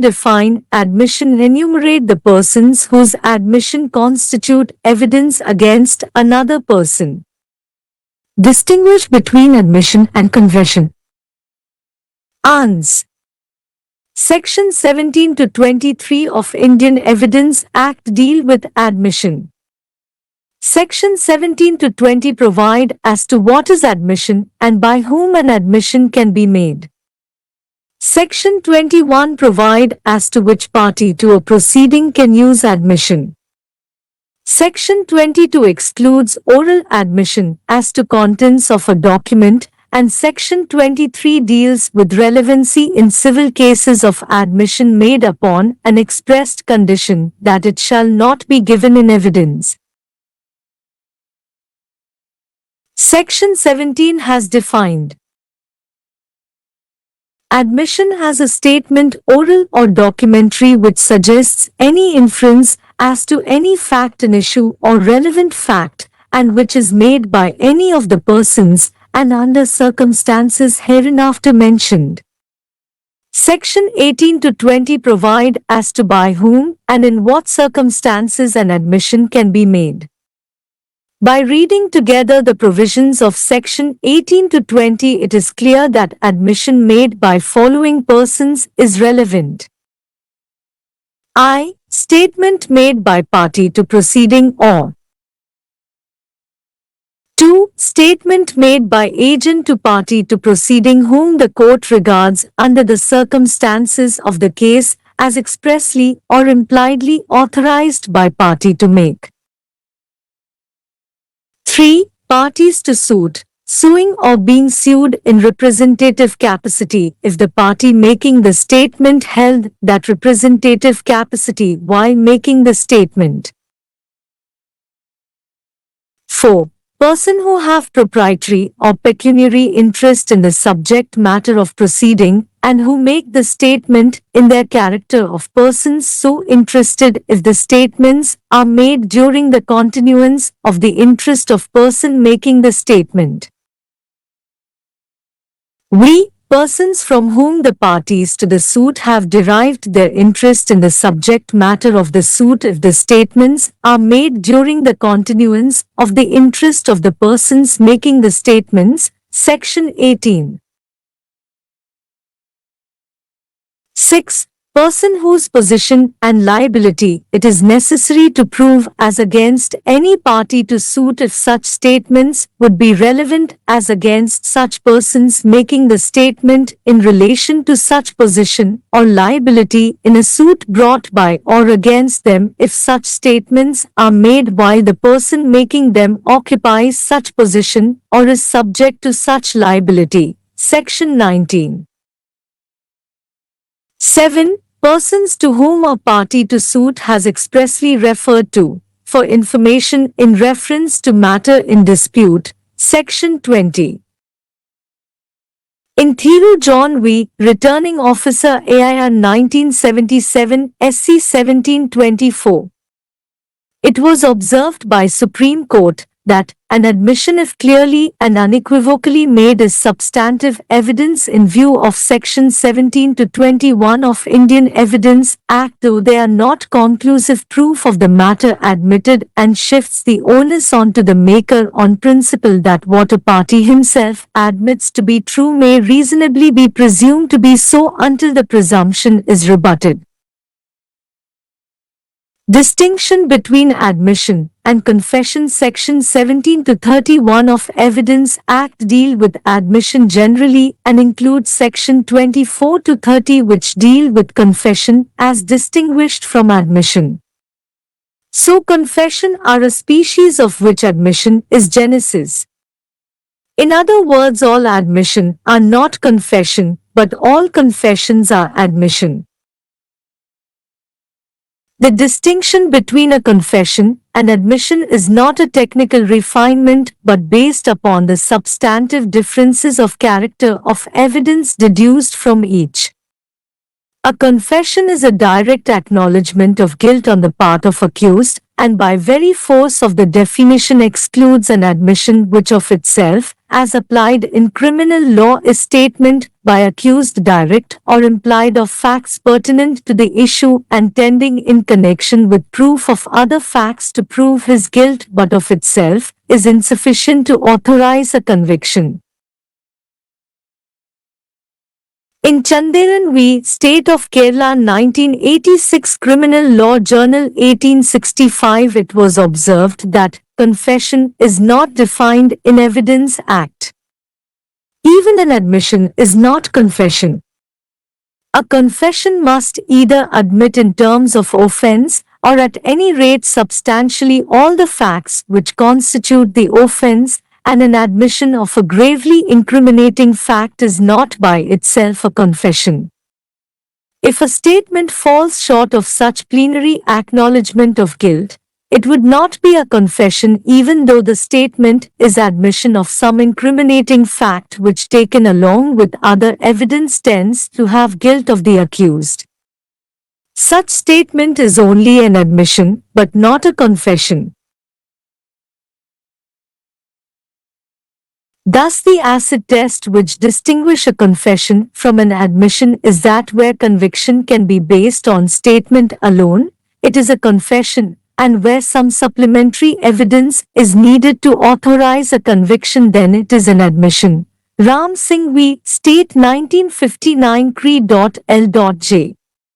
define admission enumerate the persons whose admission constitute evidence against another person. Distinguish between admission and confession. Ans. Section 17 to 23 of Indian Evidence Act deal with admission. Section 17 to 20 provide as to what is admission and by whom an admission can be made. Section 21 provide as to which party to a proceeding can use admission. Section 22 excludes oral admission as to contents of a document, and Section 23 deals with relevancy in civil cases of admission made upon an expressed condition that it shall not be given in evidence. Section 17 has defined admission as a statement, oral or documentary, which suggests any inference as to any fact in issue or relevant fact, and which is made by any of the persons and under circumstances hereinafter mentioned. Section 18 to 20 provide as to by whom and in what circumstances an admission can be made. By reading together the provisions of Section 18 to 20, it is clear that admission made by following persons is relevant. I. Statement made by party to proceeding or 2. Statement made by agent to party to proceeding whom the court regards under the circumstances of the case as expressly or impliedly authorized by party to make. 3. Parties to suit, suing or being sued in representative capacity if the party making the statement held that representative capacity while making the statement. 4. Person who have proprietary or pecuniary interest in the subject matter of proceeding and who make the statement in their character of persons so interested if the statements are made during the continuance of the interest of person making the statement. We. Persons from whom the parties to the suit have derived their interest in the subject matter of the suit if the statements are made during the continuance of the interest of the persons making the statements. Section 18. 6. Person whose position and liability it is necessary to prove as against any party to suit if such statements would be relevant as against such persons making the statement in relation to such position or liability in a suit brought by or against them if such statements are made while the person making them occupies such position or is subject to such liability. Section 19. 7. Persons to whom a party to suit has expressly referred to, for information in reference to matter in dispute. Section 20. In Thiru John V., Returning Officer AIR 1977, SC 1724, it was observed by Supreme Court that an admission if clearly and unequivocally made is substantive evidence in view of Section 17 to 21 of Indian Evidence Act, though they are not conclusive proof of the matter admitted, and shifts the onus onto the maker on principle that what a party himself admits to be true may reasonably be presumed to be so until the presumption is rebutted. Distinction between admission and confession. Section 17 to 31 of Evidence Act deal with admission generally and include Section 24 to 30 which deal with confession as distinguished from admission. So confession are a species of which admission is genesis. In other words, all admission are not confession, but all confessions are admission. The distinction between a confession and admission is not a technical refinement but based upon the substantive differences of character of evidence deduced from each. A confession is a direct acknowledgement of guilt on the part of accused, and by very force of the definition excludes an admission which of itself, as applied in criminal law, is statement by accused direct or implied of facts pertinent to the issue and tending in connection with proof of other facts to prove his guilt, but of itself is insufficient to authorize a conviction. In Chanderan v. State of Kerala 1986 Criminal Law Journal 1865 it was observed that confession is not defined in Evidence Act. Even an admission is not confession. A confession must either admit in terms of offense or at any rate substantially all the facts which constitute the offense, and an admission of a gravely incriminating fact is not by itself a confession. If a statement falls short of such plenary acknowledgement of guilt, it would not be a confession even though the statement is admission of some incriminating fact which taken along with other evidence tends to have guilt of the accused. Such statement is only an admission, but not a confession. Thus the acid test which distinguishes a confession from an admission is that where conviction can be based on statement alone, it is a confession, and where some supplementary evidence is needed to authorize a conviction then it is an admission. Ram Singh v. State 1959 Cre.L.J.